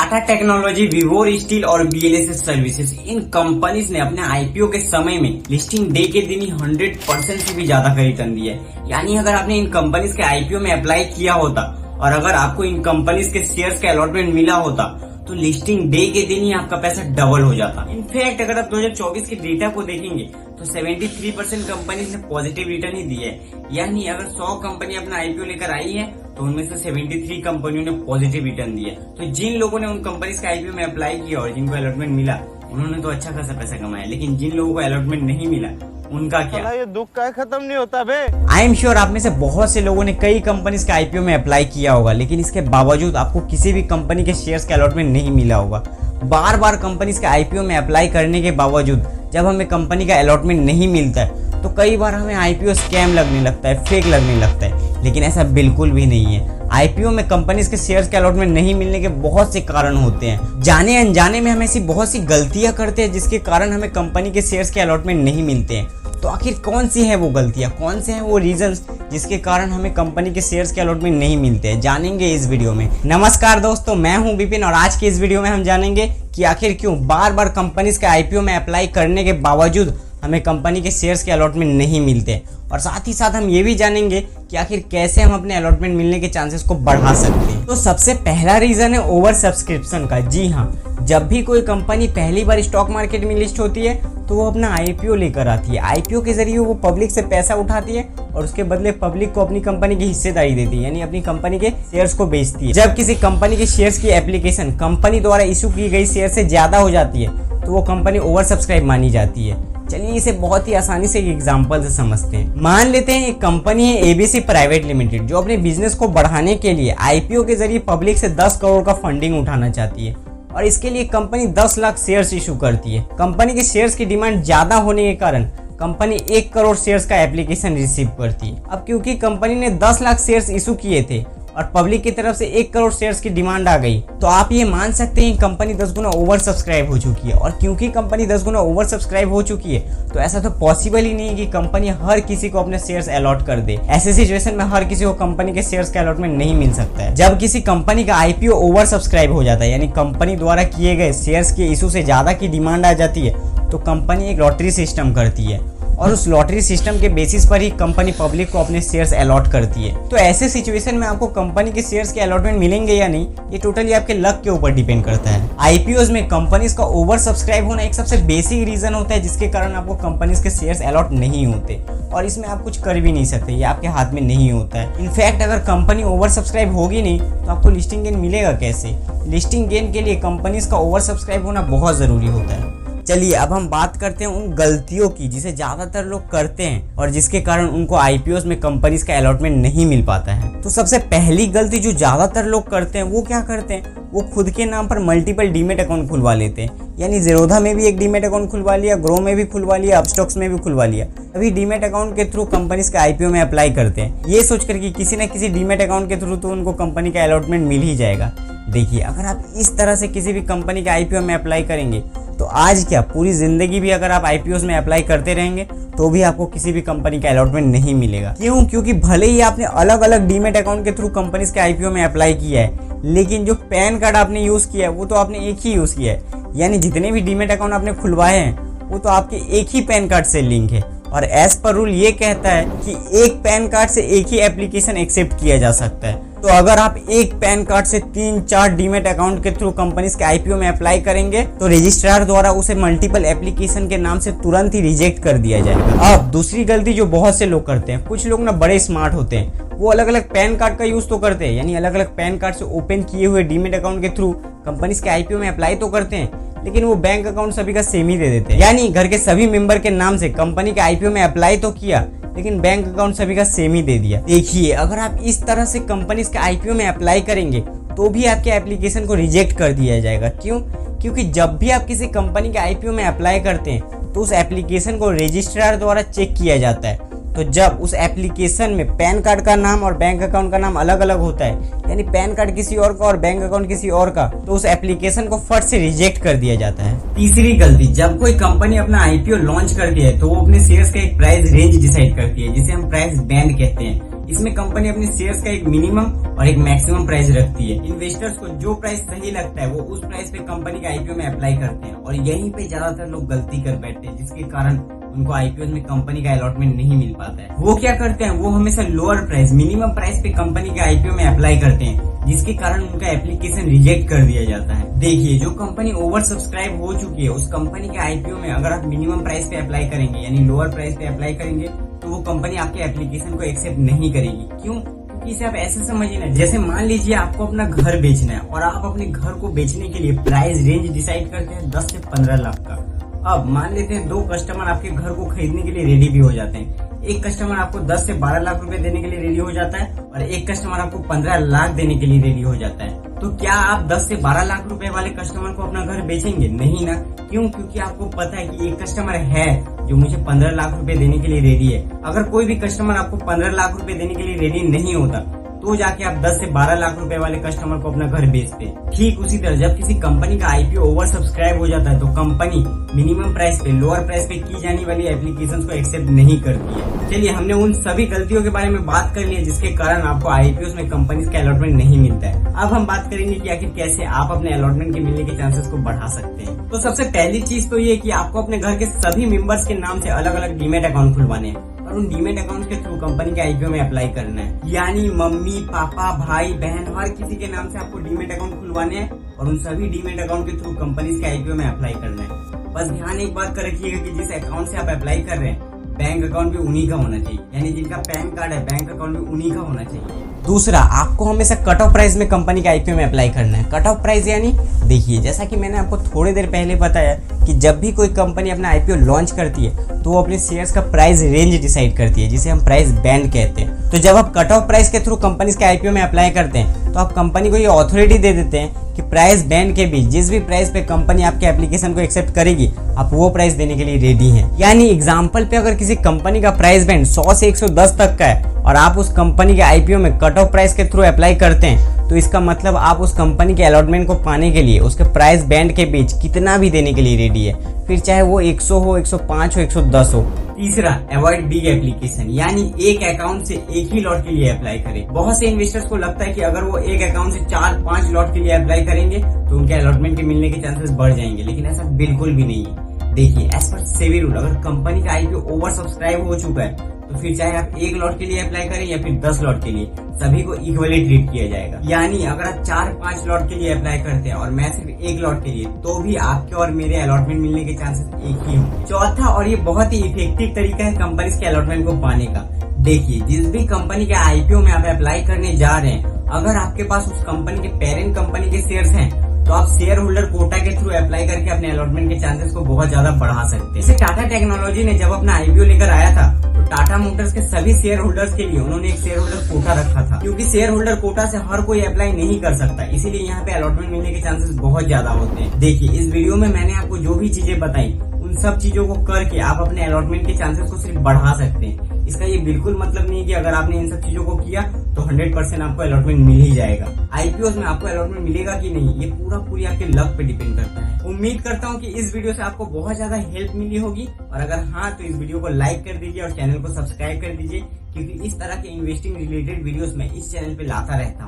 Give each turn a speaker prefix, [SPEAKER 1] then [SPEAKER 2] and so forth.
[SPEAKER 1] Tata technology, विवोर steel और बीएलएसएस services, इन companies ने अपने आईपीओ के समय में लिस्टिंग डे के दिन ही 100% से भी ज्यादा का रिटर्न दिया है। यानी अगर आपने इन कंपनीज के आईपीओ में अप्लाई किया होता और अगर आपको इन कंपनीज के शेयर्स का अलॉटमेंट मिला होता तो लिस्टिंग डे के दिन ही आपका पैसा डबल हो जाता। इनफैक्ट अगर आप 2024 के डेटा को देखेंगे तो 73% कंपनीज ने पॉजिटिव रिटर्न ही दिया है। यानी अगर 100 कंपनी अपना आईपीओ लेकर आई है तो उनमें से 73 कंपनियों ने पॉजिटिव रिटर्न दिया। तो जिन लोगों ने उन कंपनीज का आईपीओ में अप्लाई किया और जिनको अलॉटमेंट मिला उन्होंने तो अच्छा खासा पैसा कमाया, लेकिन जिन लोगों को अलॉटमेंट नहीं मिला उनका क्या?
[SPEAKER 2] ये दुख का खत्म नहीं होता बे।
[SPEAKER 1] आई एम श्योर आप में से बहुत से लोगों ने कई कंपनीज के आईपीओ में अप्लाई किया होगा, लेकिन इसके बावजूद आपको किसी भी कंपनी के शेयर्स के अलॉटमेंट नहीं मिला होगा। बार बार कंपनीज के आईपीओ में अप्लाई करने के बावजूद जब हमें कंपनी का अलॉटमेंट नहीं मिलता है तो कई बार हमें आईपीओ स्कैम लगने लगता है, फेक लगने लगता है, लेकिन ऐसा बिल्कुल भी नहीं है। आईपीओ में कंपनीज के शेयर्स के अलॉटमेंट नहीं मिलने के बहुत से कारण होते हैं। जाने अनजाने में हम ऐसी बहुत सी गलतियां करते हैं जिसके कारण हमें कंपनी के शेयर्स के अलॉटमेंट नहीं मिलते हैं। तो आखिर कौन सी है वो गलतियां, कौन से हैं वो रीजंस जिसके कारण हमें कंपनी के शेयर्स के अलॉटमेंट नहीं मिलते हैं, जानेंगे इस वीडियो में। नमस्कार दोस्तों, मैं हूं विपिन और आज के इस वीडियो में हम जानेंगे कि आखिर क्यों बार बार कंपनीज के आईपीओ में अप्लाई करने के बावजूद हमें कंपनी के शेयर्स के अलॉटमेंट नहीं मिलते, और साथ ही साथ हम ये भी जानेंगे कि आखिर कैसे हम अपने अलॉटमेंट मिलने के चांसेस को बढ़ा सकते हैं। तो सबसे पहला रीजन है ओवर सब्सक्रिप्शन का। जी हाँ, जब भी कोई कंपनी पहली बार स्टॉक मार्केट में लिस्ट होती है तो वो अपना आईपीओ लेकर आती है। आईपीओ के जरिए वो पब्लिक से पैसा उठाती है और उसके बदले पब्लिक को अपनी कंपनी की हिस्सेदारी देती है, यानी अपनी कंपनी के शेयर्स को बेचती है। जब किसी कंपनी के शेयर्स की एप्लीकेशन कंपनी द्वारा इशू की गई शेयर से ज्यादा हो जाती है तो वो कंपनी ओवर सब्सक्राइब मानी जाती है। चलिए इसे बहुत ही आसानी से एक एग्जांपल से समझते हैं। मान लेते हैं एक कंपनी है एबीसी प्राइवेट लिमिटेड जो अपने बिजनेस को बढ़ाने के लिए आईपीओ के जरिए पब्लिक से 10 करोड़ का फंडिंग उठाना चाहती है और इसके लिए कंपनी 10 लाख शेयर्स इशू करती है। कंपनी के शेयर्स की डिमांड ज्यादा होने के कारण कंपनी 1 करोड़ शेयर्स का एप्लीकेशन रिसीव करती है। अब क्योंकि कंपनी ने 10 लाख शेयर्स इशू किए थे और पब्लिक की तरफ से 1 करोड़ शेयर्स की डिमांड आ गई तो आप ये मान सकते हैं कंपनी 10 गुना ओवर सब्सक्राइब हो चुकी है। और क्योंकि कंपनी 10 गुना ओवर सब्सक्राइब हो चुकी है तो ऐसा तो पॉसिबल ही नहीं है कि कंपनी हर किसी को अपने शेयर्स अलॉट कर दे। ऐसे सिचुएशन में हर किसी को कंपनी के शेयर्स का अलॉटमेंट नहीं मिल सकता है। जब किसी कंपनी का आईपीओ ओवर सब्सक्राइब हो जाता है, यानी कंपनी द्वारा किए गए शेयर्स के इशू से ज्यादा की डिमांड आ जाती है, तो कंपनी एक लॉटरी सिस्टम करती है और उस लॉटरी सिस्टम के बेसिस पर ही कंपनी पब्लिक को अपने शेयर्स अलॉट करती है। तो ऐसे सिचुएशन में आपको कंपनी के शेयर्स के अलॉटमेंट मिलेंगे या नहीं, ये टोटली आपके लक के ऊपर डिपेंड करता है। आईपीओज में कंपनीज का ओवर सब्सक्राइब होना एक सबसे बेसिक रीजन होता है जिसके कारण आपको कंपनीज के शेयर्स अलॉट नहीं होते, और इसमें आप कुछ कर भी नहीं सकते, ये आपके हाथ में नहीं होता है। इनफैक्ट अगर कंपनी ओवर सब्सक्राइब होगी नहीं तो आपको लिस्टिंग गेन मिलेगा कैसे? लिस्टिंग गेन के लिए कंपनीज का ओवर सब्सक्राइब होना बहुत जरूरी होता है। चलिए अब हम बात करते हैं उन गलतियों की जिसे ज्यादातर लोग करते हैं और जिसके कारण उनको आईपीओस में कंपनीज का अलॉटमेंट नहीं मिल पाता है। तो सबसे पहली गलती जो ज्यादातर लोग करते हैं वो क्या करते हैं, वो खुद के नाम पर मल्टीपल डीमेट अकाउंट खुलवा लेते हैं। यानी ज़ीरोधा में भी एक डीमेट अकाउंट खुलवा लिया, ग्रो में भी खुलवा लिया, अपस्टॉक्स में भी खुलवा लिया। अभी डीमेट अकाउंट के थ्रू कंपनीज के आईपीओ में अप्लाई करते हैं ये सोचकर कि किसी न किसी डीमेट अकाउंट के थ्रू तो उनको कंपनी का अलॉटमेंट मिल ही जाएगा। देखिए, अगर आप इस तरह से किसी भी कंपनी के आईपीओ में अप्लाई करेंगे तो आज क्या पूरी जिंदगी भी अगर आप आईपीओ में अप्लाई करते रहेंगे तो भी आपको किसी भी कंपनी का अलॉटमेंट नहीं मिलेगा। क्यों? क्योंकि भले ही आपने अलग अलग डीमेट अकाउंट के थ्रू कंपनीज के आईपीओ में अप्लाई किया है, लेकिन जो पैन कार्ड आपने यूज किया है वो तो आपने एक ही यूज किया है। यानी जितने भी डीमेट अकाउंट आपने खुलवाए हैं वो तो आपके एक ही पैन कार्ड से लिंक है, और एज पर रूल ये कहता है कि एक पैन कार्ड से एक ही एप्लीकेशन एक्सेप्ट किया जा सकता है। तो अगर आप एक पैन कार्ड से 3-4 डीमेट अकाउंट के थ्रू कंपनीज के आईपीओ में अप्लाई करेंगे तो रजिस्ट्रार द्वारा उसे मल्टीपल एप्लीकेशन के नाम से तुरंत ही रिजेक्ट कर दिया जाएगा। अब दूसरी गलती जो बहुत से लोग करते हैं, कुछ लोग ना बड़े स्मार्ट होते हैं, वो अलग अलग पैन कार्ड का यूज तो करते हैं, यानी अलग अलग पैन कार्ड से ओपन किए हुए डीमेट अकाउंट के थ्रू कंपनीज के आईपीओ में अप्लाई तो करते हैं, लेकिन वो बैंक अकाउंट सभी का सेम ही दे देते हैं। यानी घर के सभी मेंबर के नाम से कंपनी के आईपीओ में अप्लाई तो किया लेकिन बैंक अकाउंट सभी का सेम ही दे दिया। देखिए, अगर आप इस तरह से कंपनीज के आईपीओ में अप्लाई करेंगे तो भी आपके एप्लीकेशन को रिजेक्ट कर दिया जाएगा। क्यों? क्योंकि जब भी आप किसी कंपनी के आईपीओ में अप्लाई करते हैं तो उस एप्लीकेशन को रजिस्ट्रार द्वारा चेक किया जाता है। तो जब उस एप्लीकेशन में पैन कार्ड का नाम और बैंक अकाउंट का नाम अलग अलग होता है, यानी पैन कार्ड किसी और का और बैंक अकाउंट किसी और का, तो उस एप्लीकेशन को फट से रिजेक्ट कर दिया जाता है। तीसरी गलती, जब कोई कंपनी अपना आईपीओ लॉन्च करती है तो वो अपने शेयर्स का एक प्राइस रेंज डिसाइड करती है जिसे हम प्राइस बैंड कहते हैं। इसमें कंपनी अपने शेयर्स का एक मिनिमम और एक मैक्सिमम प्राइस रखती है। इन्वेस्टर्स को जो प्राइस सही लगता है वो उस प्राइस पे कंपनी के आईपीओ में अप्लाई करते हैं और यहीं पे ज्यादातर लोग गलती कर बैठते हैं, जिसके कारण उनको आईपीओ में कंपनी का अलॉटमेंट नहीं मिल पाता है। वो क्या करते हैं, वो हमेशा लोअर प्राइस मिनिमम प्राइस पे कंपनी के आईपीओ में अप्लाई करते हैं, जिसके कारण उनका एप्लीकेशन रिजेक्ट कर दिया जाता है। देखिए, जो कंपनी ओवर सब्सक्राइब हो चुकी है उस कंपनी के आईपीओ में अगर आप मिनिमम प्राइस पे अप्लाई करेंगे यानी लोअर प्राइस पे अप्लाई करेंगे तो वो कंपनी आपके एप्लीकेशन को एक्सेप्ट नहीं करेगी। क्यों? क्योंकि इसे आप ऐसे समझिए ना, जैसे मान लीजिए आपको अपना घर बेचना है और आप अपने घर को बेचने के लिए प्राइस रेंज डिसाइड करते हैं 10 से 15 लाख का। अब मान लेते हैं 2 कस्टमर आपके घर को खरीदने के लिए रेडी भी हो जाते हैं। एक कस्टमर आपको 10 से 12 लाख रुपए देने के लिए रेडी हो जाता है और एक कस्टमर आपको 15 लाख देने के लिए रेडी हो जाता है। तो क्या आप 10 से 12 लाख रुपए वाले कस्टमर को अपना घर बेचेंगे? नहीं ना। क्यों? क्योंकि आपको पता है कि एक कस्टमर है जो मुझे 15 लाख रुपए देने के लिए रेडी है। अगर कोई भी कस्टमर आपको 15 लाख रुपए देने के लिए रेडी नहीं होता तो जाके आप 10 से 12 लाख रुपए वाले कस्टमर को अपना घर बेचते। ठीक उसी तरह जब किसी कंपनी का आईपीओ ओवर सब्सक्राइब हो जाता है तो कंपनी मिनिमम प्राइस पे लोअर प्राइस पे की जाने वाली एप्लीकेशंस को एक्सेप्ट नहीं करती है। चलिए, हमने उन सभी गलतियों के बारे में बात कर ली है जिसके कारण आपको आईपीओ में कंपनी का अलॉटमेंट नहीं मिलता है। अब हम बात करेंगे कि आखिर कैसे आप अपने अलॉटमेंट के मिलने के चांसेस को बढ़ा सकते हैं। तो सबसे पहली चीज तो ये कि आपको अपने घर के सभी मेंबर्स के नाम से अलग अलग डीमेट अकाउंट खुलवाने हैं और उन डीमेट अकाउंट के थ्रू कंपनी के आईपीओ में अप्लाई करना है। यानी मम्मी, पापा, भाई, बहन, हर किसी के नाम से आपको डीमेट अकाउंट खुलवाने हैं और उन सभी डीमेट अकाउंट के थ्रू कंपनी के आईपीओ में अप्लाई करना है। बस ध्यान एक बात का रखिएगा कि जिस अकाउंट से आप अप्लाई कर रहे हैं बैंक अकाउंट भी उन्हीं का होना चाहिए, यानी जिनका पैन कार्ड है बैंक अकाउंट भी उन्हीं का होना चाहिए। दूसरा, आपको हमेशा कट ऑफ प्राइस में कंपनी के आईपीओ में अप्लाई करना है। कट ऑफ प्राइस यानी देखिए, जैसा कि मैंने आपको थोड़ी देर पहले बताया कि जब भी कोई कंपनी अपना आईपीओ लॉन्च करती है तो वो अपने शेयर्स का प्राइस रेंज डिसाइड करती है, जिसे हम प्राइस बैंड कहते हैं। तो जब आप कट ऑफ प्राइस के थ्रू कंपनी के आईपीओ में अप्लाई करते हैं तो आप कंपनी को ये अथॉरिटी दे देते हैं कि प्राइस बैंड के बीच जिस भी प्राइस पे कंपनी आपके एप्लीकेशन को एक्सेप्ट करेगी आप वो प्राइस देने के लिए रेडी हैं। यानी एग्जांपल पे अगर किसी कंपनी का प्राइस बैंड 100 से 110 तक का है और आप उस कंपनी के आईपीओ में कट ऑफ प्राइस के थ्रू अप्लाई करते हैं तो इसका मतलब आप उस कंपनी के अलॉटमेंट को पाने के लिए उसके प्राइस बैंड के बीच कितना भी देने के लिए रेडी है, फिर चाहे वो 100 हो, 105 हो, 110 हो। तीसरा, अवॉइड बिग एप्लीकेशन, यानी एक अकाउंट से एक ही लॉट के लिए अप्लाई करें। बहुत से इन्वेस्टर्स को लगता है कि अगर वो एक अकाउंट से 4-5 लॉट के लिए अप्लाई करेंगे तो उनके अलॉटमेंट के मिलने के चांसेस बढ़ जाएंगे, लेकिन ऐसा बिल्कुल भी नहीं है। देखिए, एज पर सेबी रूल अगर कंपनी का आईपीओ ओवर सब्सक्राइब हो चुका है तो फिर चाहे आप 1 लॉट के लिए अप्लाई करें या फिर 10 लॉट के लिए, सभी को इक्वली ट्रीट किया जाएगा। यानी अगर आप 4-5 लॉट के लिए अप्लाई करते हैं और मैं सिर्फ 1 लॉट के लिए, तो भी आपके और मेरे अलॉटमेंट मिलने के चांसेस एक ही होंगे। चौथा, और ये बहुत ही इफेक्टिव तरीका है कंपनी के अलॉटमेंट को पाने का। देखिए, जिस भी कंपनी के आईपीओ में आप अप्लाई करने जा रहे हैं, अगर आपके पास उस कंपनी के पेरेंट कंपनी के शेयर्स हैं तो आप शेयर होल्डर कोटा के थ्रू अप्लाई करके अपने अलॉटमेंट के चांसेस को बहुत ज्यादा बढ़ा सकते हैं। जैसे टाटा टेक्नोलॉजी ने जब अपना आईपीओ लेकर आया था तो टाटा मोटर्स के सभी शेयर होल्डर्स के लिए उन्होंने एक शेयर होल्डर कोटा रखा था, क्योंकि शेयर होल्डर कोटा से हर कोई अप्लाई नहीं कर सकता, इसीलिए यहाँ पे अलॉटमेंट मिलने के चांसेस बहुत ज्यादा होते हैं। देखिए, इस वीडियो में मैंने आपको जो भी चीजें बताई उन सब चीजों को करके आप अपने अलॉटमेंट के चांसेस को सिर्फ बढ़ा सकते हैं। इसका ये बिल्कुल मतलब नहीं कि अगर आपने इन सब चीजों को किया तो 100% आपको अलॉटमेंट मिल ही जाएगा। आईपीओ में आपको अलॉटमेंट मिलेगा कि नहीं, ये पूरी आपके लक पे डिपेंड करता है। उम्मीद करता हूँ कि इस वीडियो से आपको बहुत ज्यादा हेल्प मिली होगी, और अगर हाँ तो इस वीडियो को लाइक कर दीजिए और चैनल को सब्सक्राइब कर दीजिए, क्योंकि इस तरह के इन्वेस्टिंग रिलेटेड वीडियोस मैं इस चैनल पे लाता रहता हूँ।